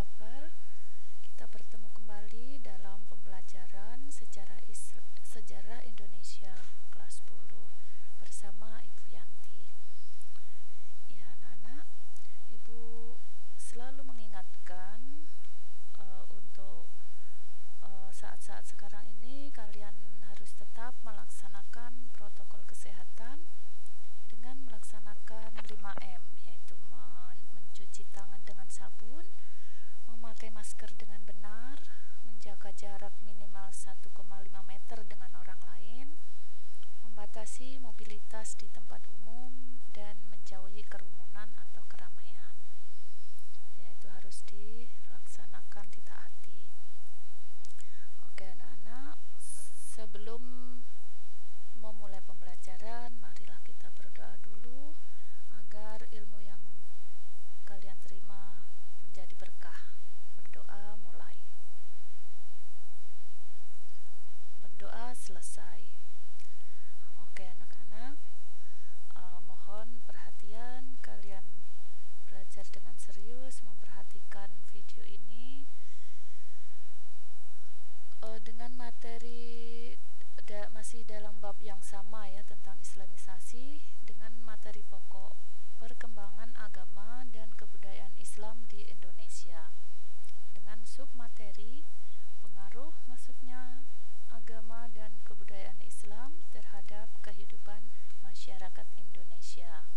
kabar? Kita bertemu kembali dalam pembelajaran sejarah Indonesia kelas 10 bersama Ibu Yanti. Ya, anak-anak, Ibu selalu mengingatkan untuk saat-saat sekarang ini kalian harus tetap melaksanakan protokol kesehatan dengan melaksanakan 5M, yaitu mencuci tangan dengan sabun, memakai masker dengan benar, menjaga jarak minimal 1,5 meter dengan orang lain, membatasi mobilitas di tempat umum, dan menjauhi kerumunan atau keramaian. Ya, itu harus dilaksanakan, ditaati. Oke anak-anak, sebelum memulai pembelajaran, marilah kita berdoa dulu agar ilmu yang kalian terima menjadi berkah. Berdoa mulai. Berdoa selesai. Oke anak-anak, mohon perhatian, kalian belajar dengan serius, memperhatikan video ini dengan materi masih dalam bab yang sama ya, tentang Islamisasi, dengan materi pokok perkembangan agama dan kebudayaan Islam di Indonesia, dengan submateri pengaruh masuknya agama dan kebudayaan Islam terhadap kehidupan masyarakat Indonesia.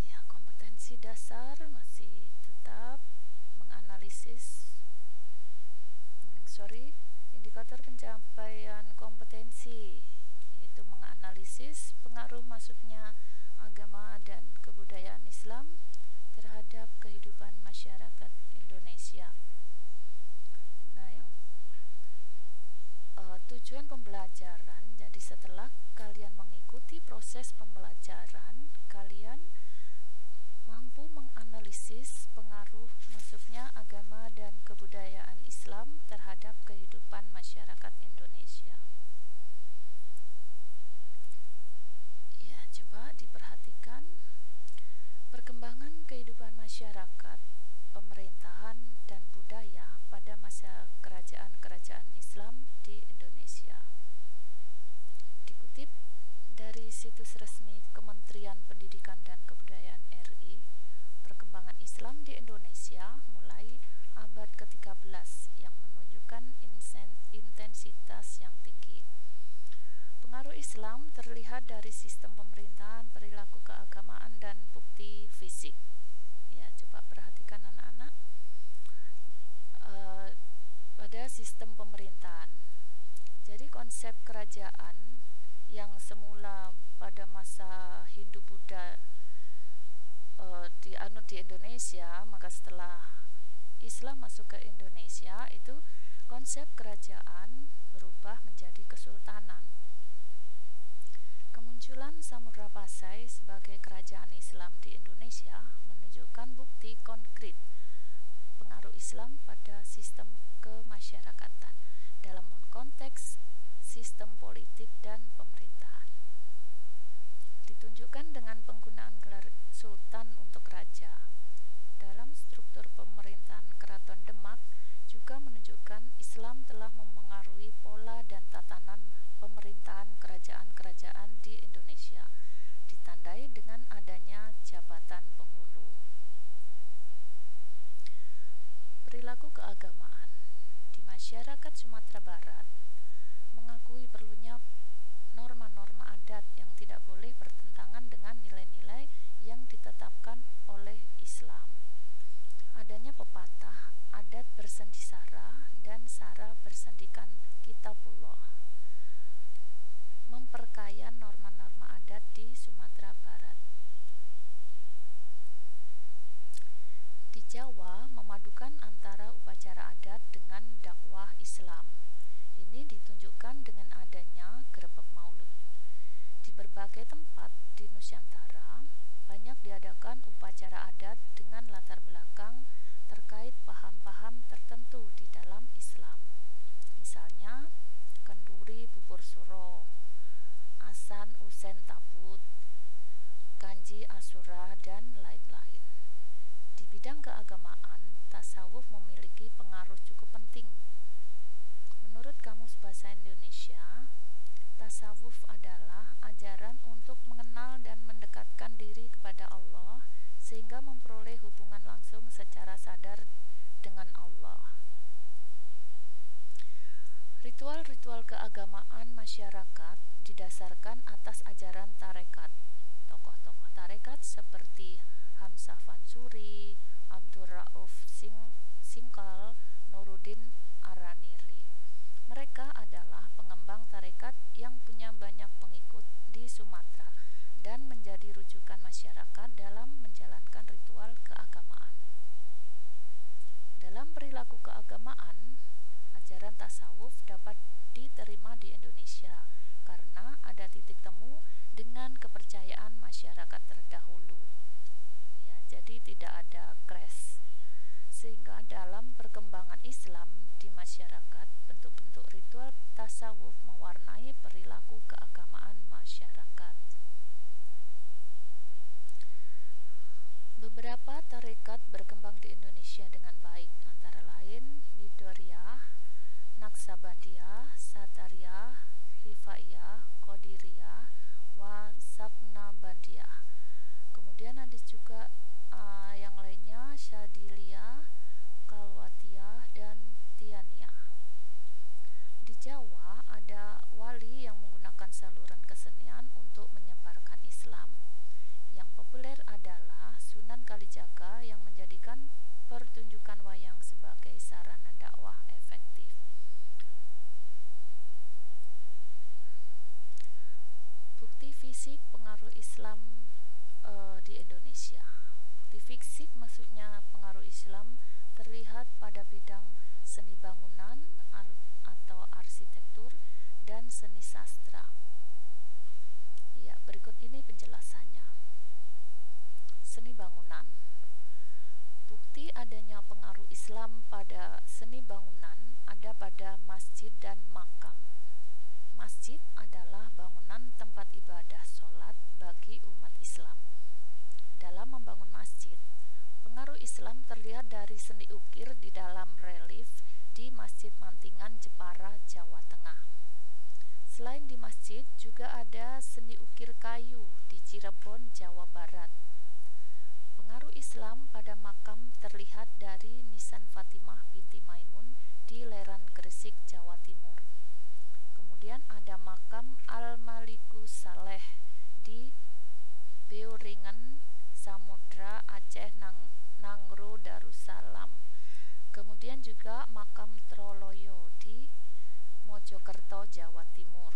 Ya, kompetensi dasar masih tetap menganalisis indikator pencapaian kompetensi, yaitu menganalisis pengaruh masuknya agama dan kebudayaan Islam terhadap kehidupan masyarakat Indonesia. Nah, yang tujuan pembelajaran, jadi setelah kalian mengikuti proses pembelajaran, kalian mampu menganalisis pengaruh masuknya agama dan kebudayaan Islam terhadap kehidupan masyarakat Indonesia. Ya, coba diperhatikan perkembangan kehidupan masyarakat, pemerintahan, dan budaya pada masa kerajaan-kerajaan Islam di Indonesia. Dikutip dari situs resmi Kementerian Pendidikan dan Kebudayaan RI, perkembangan Islam di Indonesia mulai abad ke-13 yang menunjukkan intensitas yang tinggi. Pengaruh Islam terlihat dari sistem pemerintahan, perilaku keagamaan, dan bukti fisik. Ya, coba perhatikan anak-anak. Pada sistem pemerintahan, jadi konsep kerajaan yang semula pada masa Hindu-Buddha dianut di Indonesia, maka setelah Islam masuk ke Indonesia, itu konsep kerajaan berubah menjadi kesultanan. Kemunculan Samudra Pasai sebagai kerajaan Islam di Indonesia menunjukkan bukti konkret pengaruh Islam pada sistem kemasyarakatan dalam konteks sistem politik dan pemerintahan. Ditunjukkan dengan penggunaan gelar sultan untuk raja. Dalam struktur pemerintahan Keraton Demak juga menunjukkan Islam telah memengaruhi pola dan tatanan pemerintahan kerajaan-kerajaan di Indonesia, ditandai dengan adanya jabatan penghulu. Perilaku keagamaan di masyarakat Sumatera Barat mengakui perlunya norma-norma adat yang tidak boleh bertentangan dengan nilai-nilai yang ditetapkan oleh Islam. Adanya pepatah, adat bersendi sara dan sara bersendikan kitabullah, memperkaya norma-norma adat di Sumatera Barat. Di Jawa, memadukan antara upacara adat dengan dakwah Islam. Ini ditunjukkan dengan adanya grebek maulud. Di berbagai tempat di Nusantara, banyak diadakan upacara adat dengan latar belakang terkait paham-paham tertentu di dalam Islam. Misalnya, kenduri bubur suro, asan usen tabut, kanji asura, dan lain-lain. Di bidang keagamaan, tasawuf memiliki pengaruh cukup penting. Menurut Kamus Bahasa Indonesia, tasawuf adalah ajaran untuk mengenal dan mendekatkan diri kepada Allah sehingga memperoleh hubungan langsung secara sadar dengan Allah. Ritual-ritual keagamaan masyarakat didasarkan atas ajaran tarekat. Tokoh-tokoh tarekat seperti Hamzah Fansuri, Abdul Rauf Singkal, Nuruddin Araniri. Mereka adalah pengembang tarekat yang punya banyak pengikut di Sumatera dan menjadi rujukan masyarakat dalam menjalankan ritual keagamaan. Dalam perilaku keagamaan, ajaran tasawuf dapat diterima di Indonesia karena ada titik temu dengan kepercayaan masyarakat terdahulu. Ya, jadi tidak ada crash. Sehingga dalam perkembangan Islam di masyarakat, bentuk-bentuk ritual tasawuf mewarnai perilaku keagamaan masyarakat. Beberapa tarekat berkembang di Indonesia dengan baik, antara lain Widoriyah, Naksabandiyah, Satariyah, Rifaiyah, Qadiriyah, Wasabnabandiyah. Kemudian ada juga yang lainnya Syadiliyah, Kalwatiyah, dan Tianiyah. Di Jawa ada wali yang menggunakan saluran kesenian untuk menyebarkan Islam. Yang populer adalah Sunan Kalijaga yang menjadikan pertunjukan wayang sebagai sarana dakwah efektif. Bukti fisik pengaruh Islam di Indonesia. Bukti fisik maksudnya pengaruh Islam terlihat pada bidang seni bangunan atau arsitektur dan seni sastra. Ya, berikut ini penjelasannya. Seni bangunan. Bukti adanya pengaruh Islam pada seni bangunan ada pada masjid dan makam. Masjid adalah bangunan tempat ibadah sholat bagi umat Islam. Dalam membangun masjid, pengaruh Islam terlihat dari seni ukir di dalam relief di Masjid Mantingan, Jepara, Jawa Tengah. Selain di masjid, juga ada seni ukir kayu di Cirebon, Jawa Barat. Pengaruh Islam pada makam terlihat dari nisan Fatimah binti Maimun di Leran Gresik, Jawa Timur. Kemudian ada makam Al-Maliku Saleh di Beuringen, Samudra, Aceh, Nangro, Darussalam. Kemudian juga makam Troloyo di Mojokerto, Jawa Timur.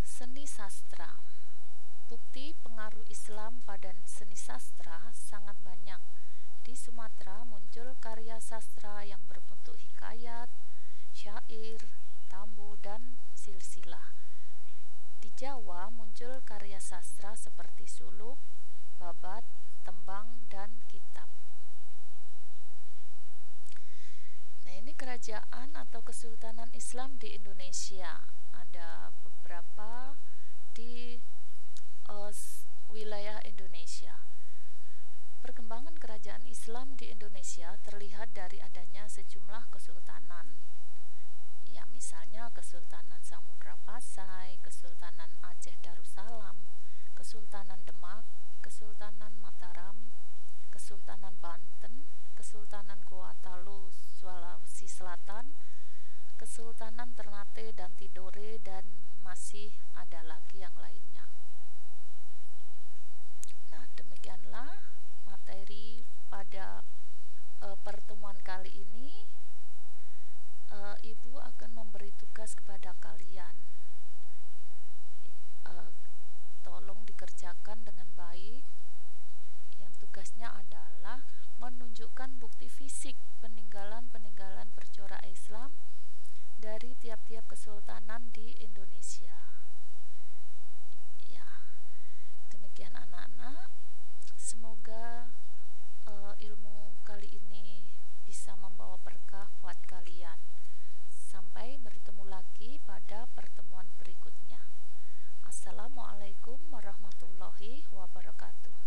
Seni sastra. Bukti pengaruh Islam pada seni sastra sangat banyak. Di Sumatera muncul karya sastra yang berbentuk hikayat, syair, tambo, dan silsilah. Di Jawa muncul karya sastra seperti suluk, babat, tembang, dan kitab. Nah, ini kerajaan atau kesultanan Islam di Indonesia. Ada beberapa di wilayah Indonesia. Perkembangan kerajaan Islam di Indonesia terlihat dari adanya sejumlah kesultanan. Ya, misalnya Kesultanan Samudra Pasai, Kesultanan Aceh Darussalam, Kesultanan Demak, Kesultanan Mataram, Kesultanan Banten, Kesultanan Goa Talu, Sulawesi Selatan, Kesultanan Ternate dan Tidore, dan masih ada lagi yang lainnya. Nah, demikianlah materi pada pertemuan kali ini. Ibu akan memberi tugas kepada kalian. Tolong dikerjakan dengan baik. Yang tugasnya adalah menunjukkan bukti fisik peninggalan-peninggalan bercorak Islam dari tiap-tiap kesultanan di Indonesia. Ya, demikian anak-anak. Semoga ilmu kali ini bisa membawa berkah buat kalian. Sampai bertemu lagi pada pertemuan berikutnya. Assalamualaikum warahmatullahi wabarakatuh.